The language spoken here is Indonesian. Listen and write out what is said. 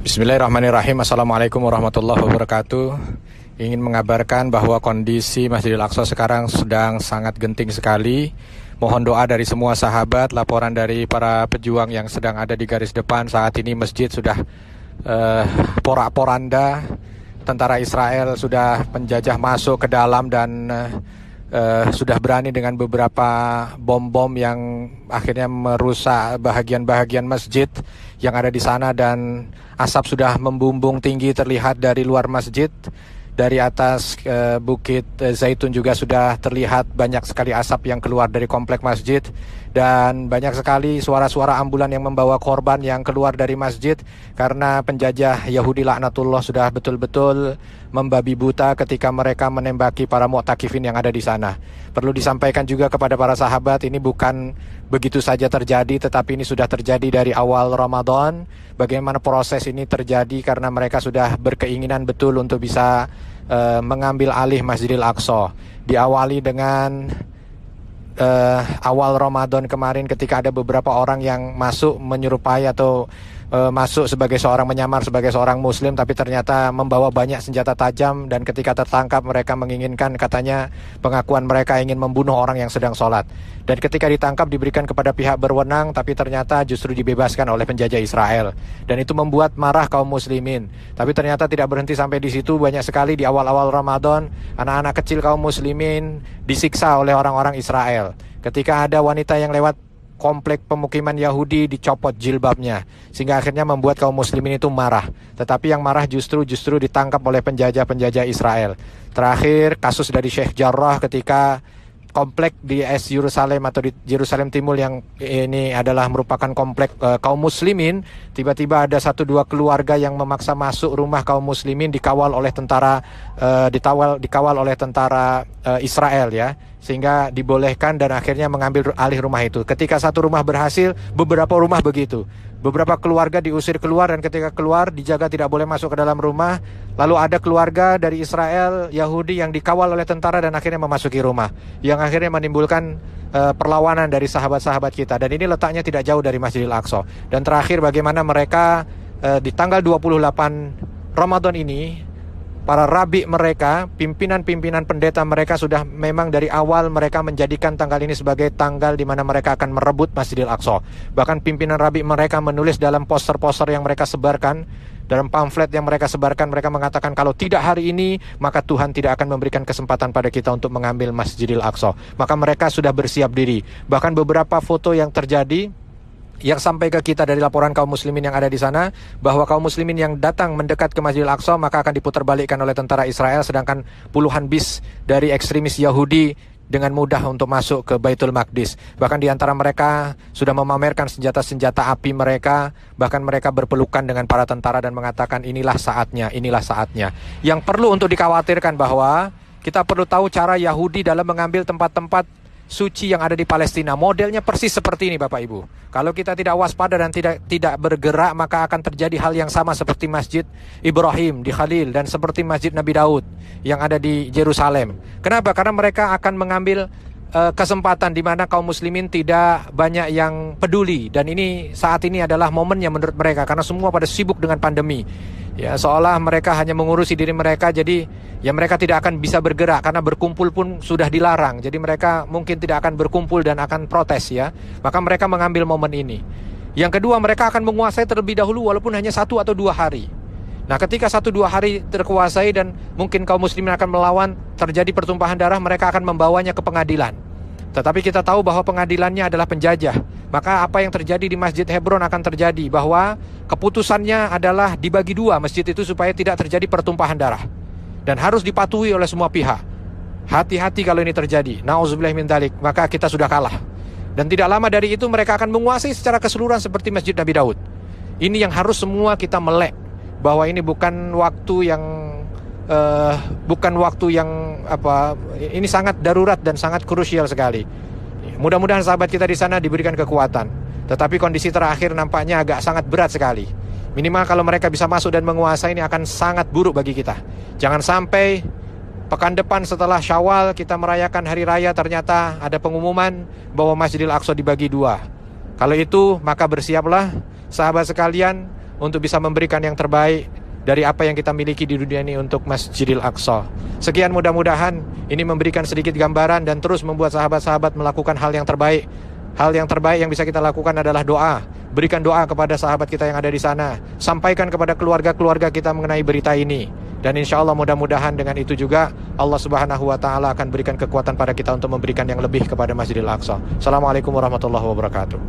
Bismillahirrahmanirrahim. Assalamualaikum warahmatullahi wabarakatuh. Ingin mengabarkan bahwa kondisi Masjidil Aqsa sekarang sedang sangat genting sekali. Mohon doa dari semua sahabat, laporan dari para pejuang yang sedang ada di garis depan. Saat ini masjid sudah porak-poranda. Tentara Israel sudah penjajah masuk ke dalam dan sudah berani dengan beberapa bom-bom yang akhirnya merusak bahagian-bahagian masjid yang ada di sana, dan asap sudah membumbung tinggi terlihat dari luar masjid. Dari atas Bukit Zaitun juga sudah terlihat banyak sekali asap yang keluar dari komplek masjid, dan banyak sekali suara-suara ambulan yang membawa korban yang keluar dari masjid karena penjajah Yahudi laknatullah sudah betul-betul membabi buta ketika mereka menembaki para mu'takifin yang ada di sana. Perlu disampaikan juga kepada para sahabat, ini bukan begitu saja terjadi, tetapi ini sudah terjadi dari awal Ramadan. Bagaimana proses ini terjadi karena mereka sudah berkeinginan betul untuk bisa mengambil alih Masjidil Aqsa. Diawali dengan awal Ramadan kemarin ketika ada beberapa orang yang masuk menyerupai atau masuk sebagai seorang menyamar sebagai seorang muslim, tapi ternyata membawa banyak senjata tajam, dan ketika tertangkap mereka menginginkan, katanya pengakuan mereka ingin membunuh orang yang sedang sholat, dan ketika ditangkap diberikan kepada pihak berwenang, tapi ternyata justru dibebaskan oleh penjajah Israel, dan itu membuat marah kaum muslimin. Tapi ternyata tidak berhenti sampai di situ. Banyak sekali di awal-awal Ramadan anak-anak kecil kaum muslimin disiksa oleh orang-orang Israel. Ketika ada wanita yang lewat komplek pemukiman Yahudi dicopot jilbabnya, sehingga akhirnya membuat kaum muslimin itu marah. Tetapi yang marah justru ditangkap oleh penjajah Israel. Terakhir kasus dari Sheikh Jarrah ketika komplek di Yerusalem atau di Yerusalem Timur yang ini adalah merupakan komplek kaum muslimin, tiba-tiba ada 1-2 keluarga yang memaksa masuk rumah kaum muslimin dikawal oleh tentara Israel ya, sehingga dibolehkan dan akhirnya mengambil alih rumah itu. Ketika satu rumah berhasil, beberapa rumah begitu. Beberapa keluarga diusir keluar, dan ketika keluar dijaga tidak boleh masuk ke dalam rumah. Lalu ada keluarga dari Israel Yahudi yang dikawal oleh tentara dan akhirnya memasuki rumah, yang akhirnya menimbulkan perlawanan dari sahabat-sahabat kita. Dan ini letaknya tidak jauh dari Masjidil Aqsa. Dan terakhir bagaimana mereka di tanggal 28 Ramadan ini, para rabi mereka, pimpinan-pimpinan pendeta mereka sudah memang dari awal mereka menjadikan tanggal ini sebagai tanggal di mana mereka akan merebut Masjidil Aqsa. Bahkan pimpinan rabi mereka menulis dalam poster-poster yang mereka sebarkan, dalam pamflet yang mereka sebarkan, mereka mengatakan kalau tidak hari ini, maka Tuhan tidak akan memberikan kesempatan pada kita untuk mengambil Masjidil Aqsa. Maka mereka sudah bersiap diri. Bahkan beberapa foto yang terjadi yang sampai ke kita dari laporan kaum muslimin yang ada di sana, bahwa kaum muslimin yang datang mendekat ke Masjidil Aqsa maka akan diputarbalikkan oleh tentara Israel, sedangkan puluhan bis dari ekstremis Yahudi dengan mudah untuk masuk ke Baitul Maqdis. Bahkan di antara mereka sudah memamerkan senjata-senjata api mereka, bahkan mereka berpelukan dengan para tentara dan mengatakan inilah saatnya, inilah saatnya. Yang perlu untuk dikhawatirkan bahwa kita perlu tahu cara Yahudi dalam mengambil tempat-tempat suci yang ada di Palestina. Modelnya persis seperti ini Bapak Ibu. Kalau kita tidak waspada dan tidak bergerak, maka akan terjadi hal yang sama seperti Masjid Ibrahim di Khalil dan seperti Masjid Nabi Daud yang ada di Yerusalem. Kenapa? Karena mereka akan mengambil kesempatan di mana kaum muslimin tidak banyak yang peduli, dan ini saat ini adalah momennya menurut mereka karena semua pada sibuk dengan pandemi. Ya, seolah mereka hanya mengurusi diri mereka, jadi ya mereka tidak akan bisa bergerak karena berkumpul pun sudah dilarang. Jadi mereka mungkin tidak akan berkumpul dan akan protes ya. Maka mereka mengambil momen ini. Yang kedua, mereka akan menguasai terlebih dahulu walaupun hanya 1 atau 2 hari. Nah, ketika 1-2 hari terkuasai dan mungkin kaum muslimin akan melawan, terjadi pertumpahan darah, mereka akan membawanya ke pengadilan. Tetapi kita tahu bahwa pengadilannya adalah penjajah. Maka apa yang terjadi di Masjid Hebron akan terjadi, bahwa keputusannya adalah dibagi 2 masjid itu supaya tidak terjadi pertumpahan darah. Dan harus dipatuhi oleh semua pihak. Hati-hati kalau ini terjadi. Nauzubillah min dzalik, maka kita sudah kalah. Dan tidak lama dari itu mereka akan menguasai secara keseluruhan seperti Masjid Nabi Daud. Ini yang harus semua kita melek, bahwa ini bukan waktu yang ini sangat darurat dan sangat krusial sekali. Mudah-mudahan sahabat kita di sana diberikan kekuatan. Tetapi kondisi terakhir nampaknya agak sangat berat sekali. Minimal kalau mereka bisa masuk dan menguasai, ini akan sangat buruk bagi kita. Jangan sampai pekan depan setelah Syawal kita merayakan hari raya, ternyata ada pengumuman bahwa Masjidil Aqsa dibagi 2. Kalau itu, maka bersiaplah sahabat sekalian untuk bisa memberikan yang terbaik dari apa yang kita miliki di dunia ini untuk Masjidil Aqsa. Sekian, mudah-mudahan ini memberikan sedikit gambaran dan terus membuat sahabat-sahabat melakukan hal yang terbaik. Hal yang terbaik yang bisa kita lakukan adalah doa. Berikan doa kepada sahabat kita yang ada di sana. Sampaikan kepada keluarga-keluarga kita mengenai berita ini. Dan insya Allah mudah-mudahan dengan itu juga Allah Subhanahu wa Ta'ala akan berikan kekuatan pada kita untuk memberikan yang lebih kepada Masjidil Aqsa. Assalamualaikum warahmatullahi wabarakatuh.